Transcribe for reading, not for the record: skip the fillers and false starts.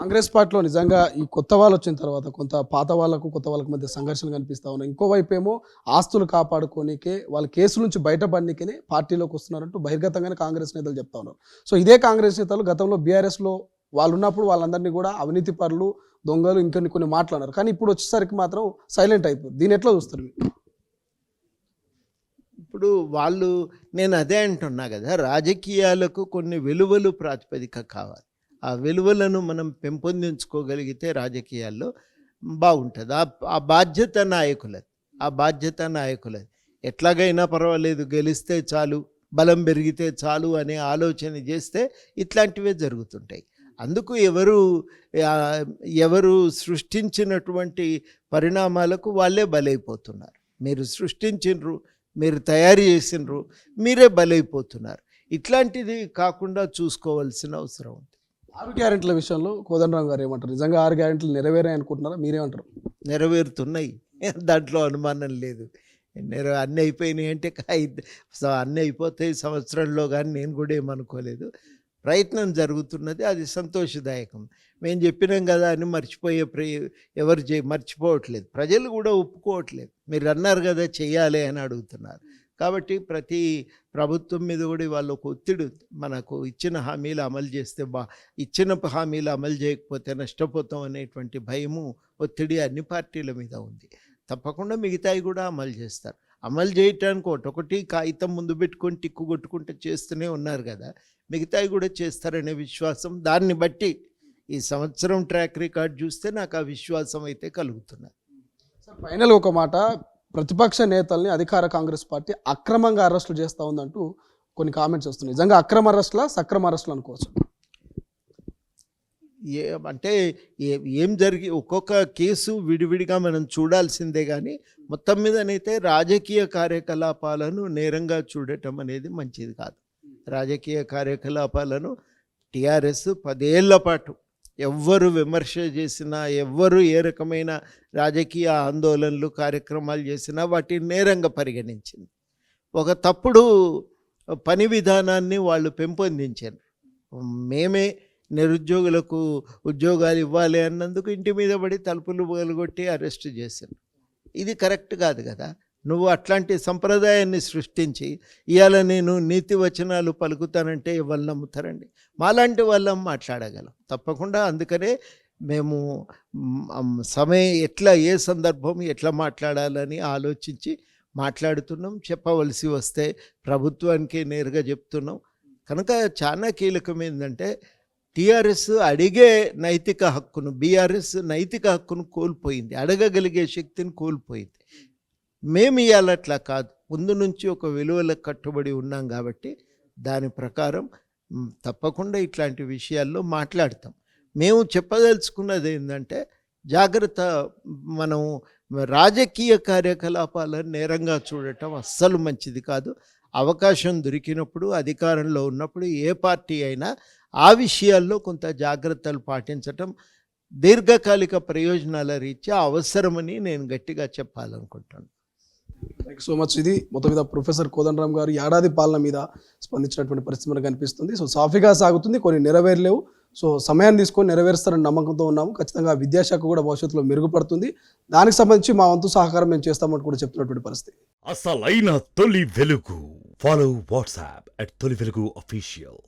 కాంగ్రెస్ పార్టీలో నిజంగా ఈ కొత్త వాళ్ళు వచ్చిన తర్వాత కొంత పాత వాళ్ళకు కొత్త వాళ్ళకి మధ్య సంఘర్షణలు కనిపిస్తా ఉన్నాయి. ఇంకోవైపు ఏమో ఆస్తులు కాపాడుకోనికే వాళ్ళ కేసుల నుంచి బయటపడనికే పార్టీలోకి వస్తున్నారంటూ బహిర్గతంగానే కాంగ్రెస్ నేతలు చెప్తా ఉన్నారు. సో ఇదే కాంగ్రెస్ నేతలు గతంలో బీఆర్ఎస్లో వాళ్ళు ఉన్నప్పుడు వాళ్ళందరినీ కూడా అవినీతి పరులు, దొంగలు కొన్ని మాట్లాడారు. కానీ ఇప్పుడు వచ్చేసరికి మాత్రం సైలెంట్ అయిపోయింది. దీని ఎట్లా చూస్తారు మీరు? ఇప్పుడు వాళ్ళు నేను అదే అంటున్నా కదా, రాజకీయాలకు కొన్ని విలువలు ప్రాతిపదిక కావాలి. ఆ విలువలను మనం పెంపొందించుకోగలిగితే రాజకీయాల్లో బాగుంటుంది. ఆ బాధ్యత నాయకులది. ఆ బాధ్యత నాయకులది. ఎట్లాగైనా పర్వాలేదు, గెలిస్తే చాలు, బలం పెరిగితే చాలు అనే ఆలోచన చేస్తే ఇట్లాంటివే జరుగుతుంటాయి. అందుకు ఎవరు సృష్టించినటువంటి పరిణామాలకు వాళ్ళే బలైపోతున్నారు. మీరు సృష్టించినరు, మీరు తయారు చేసినరు, మీరే బలైపోతున్నారు. ఇట్లాంటిది కాకుండా చూసుకోవాల్సిన అవసరం ఉంది. 6 గ్యారెంటీల విషయంలో కోదండరాం గారు ఏమంటారు? నిజంగా 6 గ్యారెంటీలు నెరవేరాయి అనుకుంటున్నారా? మీరేమంటారు? నెరవేరుతున్నాయి, దాంట్లో అనుమానం లేదు. అన్నీ అయిపోయినాయి అంటే అన్నీ అయిపోతాయి సంవత్సరంలో, కానీ నేను కూడా ఏమనుకోలేదు. ప్రయత్నం జరుగుతున్నది, అది సంతోషదాయకం. మేము చెప్పినాం కదా అని మర్చిపోవట్లేదు. ప్రజలు కూడా ఒప్పుకోవట్లేదు. మీరు అన్నారు కదా చెయ్యాలి అని అడుగుతున్నారు. కాబట్టి ప్రతి ప్రభుత్వం మీద కూడా వాళ్ళ ఒక ఒత్తిడి ఉంది. మనకు ఇచ్చిన హామీలు అమలు చేస్తే ఇచ్చిన హామీలు అమలు చేయకపోతే నష్టపోతాం అనేటువంటి భయము, ఒత్తిడి అన్ని పార్టీల మీద ఉంది. తప్పకుండా మిగతాయి కూడా అమలు చేస్తారు. అమలు చేయటానికి ఒకటి కాగితం ముందు పెట్టుకొని టిక్కు కొట్టుకుంటూ చేస్తూనే ఉన్నారు కదా, మిగతాయి కూడా చేస్తారనే విశ్వాసం, దాన్ని బట్టి ఈ సంవత్సరం ట్రాక్ రికార్డ్ చూస్తే నాకు ఆ విశ్వాసం అయితే కలుగుతున్నది. ఫైనల్ ఒక మాట, ప్రతిపక్ష నేతల్ని అధికార కాంగ్రెస్ పార్టీ అక్రమంగా అరెస్టులు చేస్తూ ఉందంటూ కొన్ని కామెంట్స్ వస్తున్నాయి. నిజంగా అక్రమ అరెస్టులా, సక్రమ అరెస్టులు అనుకోవచ్చు? అంటే ఏం జరిగి ఒక్కొక్క కేసు విడివిడిగా మనం చూడాల్సిందే, కానీ మొత్తం మీదనైతే రాజకీయ కార్యకలాపాలను నేరంగా చూడటం అనేది మంచిది కాదు. రాజకీయ కార్యకలాపాలను టీఆర్ఎస్ 10 ఏళ్ల పాటు ఎవ్వరు విమర్శ చేసినా, ఎవ్వరు ఏ రకమైన రాజకీయ ఆందోళనలు కార్యక్రమాలు చేసినా వాటిని నేరంగా పరిగణించింది. ఒక తప్పుడు పని విధానాన్ని వాళ్ళు పెంపొందించారు. మేమే నిరుద్యోగులకు ఉద్యోగాలు ఇవ్వాలి అన్నందుకు ఇంటి మీద పడి తలుపులు పగలగొట్టి అరెస్ట్ చేశారు. ఇది కరెక్ట్ కాదు కదా. నువ్వు అట్లాంటి సంప్రదాయాన్ని సృష్టించి ఇవాళ నేను నీతి వచనాలు పలుకుతానంటే ఎవరు నమ్ముతారండి? మాలాంటి వాళ్ళం మాట్లాడగలం తప్పకుండా. అందుకనే మేము ఏ సందర్భం ఎట్లా మాట్లాడాలని ఆలోచించి మాట్లాడుతున్నాం. చెప్పవలసి వస్తే ప్రభుత్వానికి నేరుగా చెప్తున్నాం. కనుక చాలా కీలకం ఏంటంటే, టీఆర్ఎస్ అడిగే నైతిక హక్కును, బీఆర్ఎస్ నైతిక హక్కును కోల్పోయింది, అడగగలిగే శక్తిని కోల్పోయింది. మేము ఇవాళ అట్లా కాదు, ముందు నుంచి ఒక విలువలకు కట్టుబడి ఉన్నాం కాబట్టి దాని ప్రకారం తప్పకుండా ఇట్లాంటి విషయాల్లో మాట్లాడతాం. మేము చెప్పదలుచుకున్నది ఏంటంటే, జాగ్రత్త. మనం రాజకీయ కార్యకలాపాలను నేరంగా చూడటం అస్సలు మంచిది కాదు. అవకాశం దొరికినప్పుడు, అధికారంలో ఉన్నప్పుడు ఏ పార్టీ అయినా ఆ విషయాల్లో కొంత జాగ్రత్తలు పాటించటం దీర్ఘకాలిక ప్రయోజనాల రీత్యా అవసరమని నేను గట్టిగా చెప్పాలనుకుంటున్నాను. Thank you so much. ఇది మొత్తం మీద ప్రొఫెసర్ కోదండరాం గారు ఏడాది పాలన మీద స్పందించినటువంటి పరిస్థితి మనకు కనిపిస్తుంది. సో సాఫీగా సాగుతుంది, కొన్ని నెరవేరలేవు. సో సమయాన్ని తీసుకొని నెరవేరుస్తారని నమ్మకంతో ఉన్నాము. ఖచ్చితంగా విద్యాశాఖ కూడా భవిష్యత్తులో మెరుగుపడుతుంది. దానికి సంబంధించి మా వంతు సహకారం మేము చేస్తామని కూడా చెప్తున్నటువంటి పరిస్థితి. అసలైన తొలి వెలుగు. ఫాలో వాట్సాప్ @తొలి వెలుగు official.